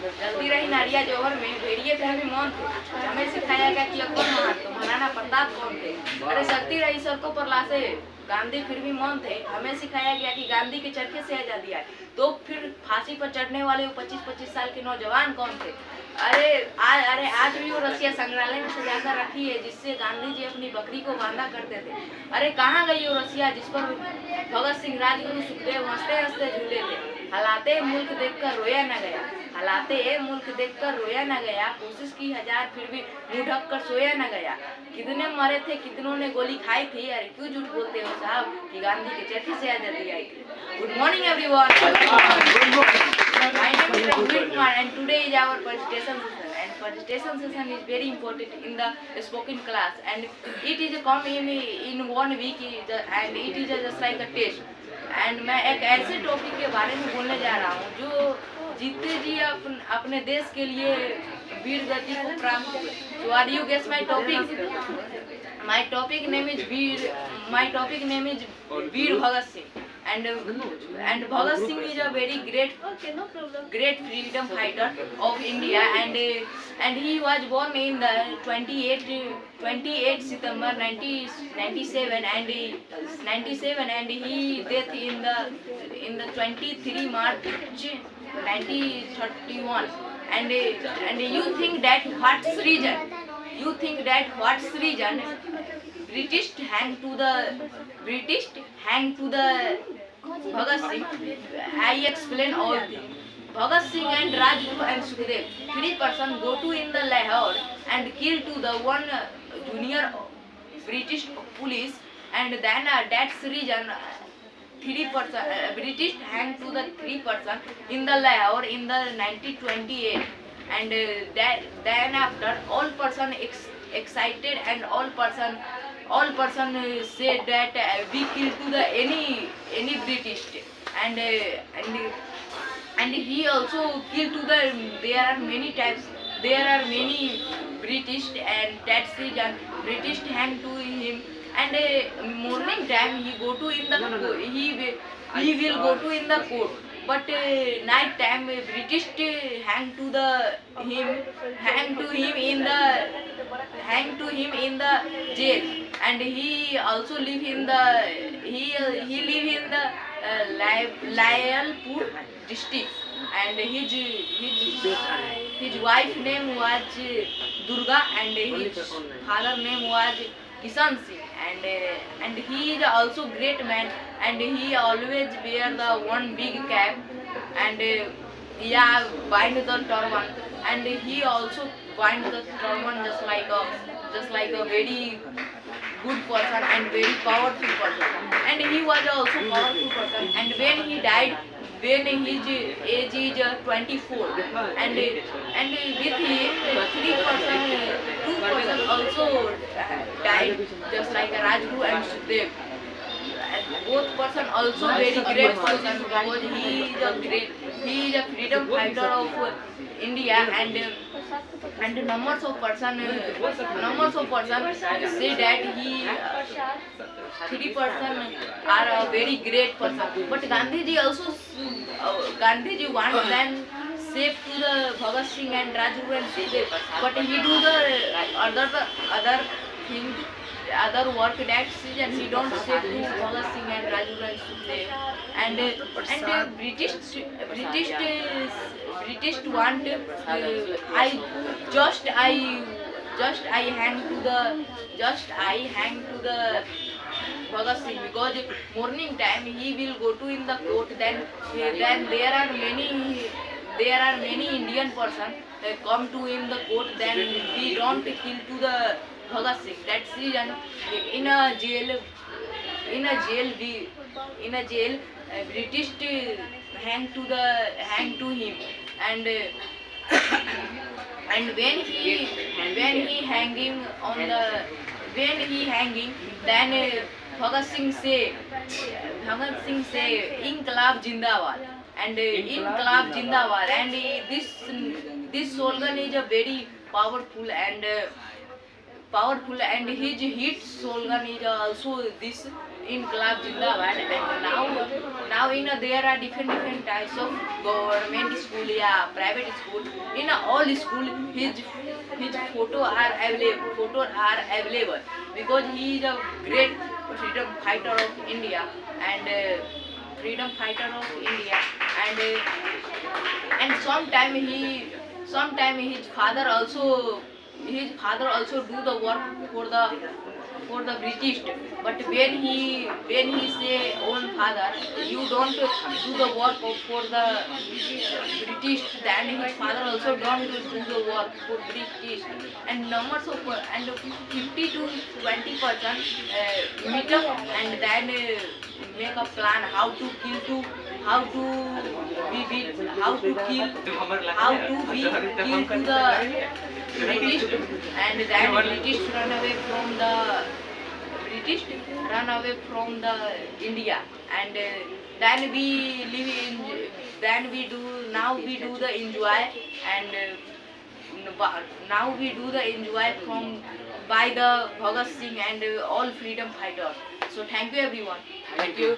जल्दी रही नारिया जोहर में भेड़िए थे भी मौन थे। हमें सिखाया गया कि अकबर महान तो महाराणा प्रताप कौन थे। अरे चलती रही सड़कों पर लाशें, गांधी फिर भी मौन थे। हमें सिखाया गया कि गांधी के चरखे से आजादी आई। तो फिर फांसी पर चढ़ने वाले वो 25-25 साल के नौजवान कौन थे। अरे आज भी वो रसिया संग्रहालय में सजाकर रखी है जिससे गांधी जी अपनी बकरी को बांधा करते थे। अरे कहाँ गई वो रसिया जिस पर भगत सिंह, राजगुरु, सुखदेव हंसते हंसते झूले थे। हालाते मुल्क देखकर रोया न गया, हालाते मुल्क देखकर रोया न गया। कोशिश की हजार फिर भी मुंह ढक कर सोया न गया। कितने मरे थे, कितनों ने गोली खाई थी। अरे क्यों झूठ बोलते हो साहब कि गांधी के चरखे से आजादी आई थी। Good morning everyone. My name is Ranveer Kumar and today is our presentation session. And presentation session is very important in the spoken class and it is come in 1 week and it is just like a test. And मैं एक ऐसे topic के बारे में बोलने जा रहा हूँ जो जीते जी अपने देश के लिए वीर गति को प्राप्त हुए। So are you guess my topic? My topic name is Veer Bhagat Singh. And Bhagat Singh is a very great freedom fighter of India and he was born in the 28 September 1997 and he death in the 23 March 1931 and you think that what's reason British hang to the Bhagat Singh. I explain all things. Bhagat Singh and Rajguru and Sukhdev, 3 person go to in the Lahore and kill to the one junior British police and then that's reason 3 person British hang to the 3 person in the Lahore in the 1928 and then after all person excited and all person said that we kill to the any British and he also kill to the there are many British and that's reason British hang to him and morning time he go to in the he will go to in the court but night time British hang to him in the jail and he also live in the he live in the Layalpur district and his wife name was Durga and his father name was Kishan Singh and he is also great man and he always wear the one big cap and bind the turban and he also bind the turban just like a very good person and very powerful person and he was also powerful person and when he died when his age is 24 and with him 2 person also died just like a Rajguru and Sukhdev. Both person also very great person because he is a freedom fighter of India and numbers of person say that he 3 person are a very great person but Gandhiji also Gandhiji want them save to the Bhagat Singh and Rajguru and Sukhdev but he do the other thing other work that season he don't save to Bhagat Singh and Rajguru and Sukhdev and British want I hang to the Bhagat Singh because morning time he will go to in the court then there are many Indian person come to in the court then we don't kill to the Bhagat Singh that's reason in a jail British hang to him and when he hanging then Bhagat Singh say Inqilab Zindabad and Inqilab Zindabad and this slogan is a very powerful and his hit slogan is also this Inkılap Zindabad, and now there are different types of government school, yeah, private school. In all school, his photos are available because he is a great freedom fighter of India, and freedom fighter of India, and sometime his father also do the work for the British. But when he say own father, you don't do the work for the British, then his father also don't do the work for British. And numbers of and 50 to 20% meet up, and then make a plan how to kill to how to be how to kill how to be kill to the British, and then British run away from the India, and then we live in then we do now we do the enjoy, and now we do the enjoy from by the Bhagat Singh and all freedom fighters. So thank you everyone. Thank you.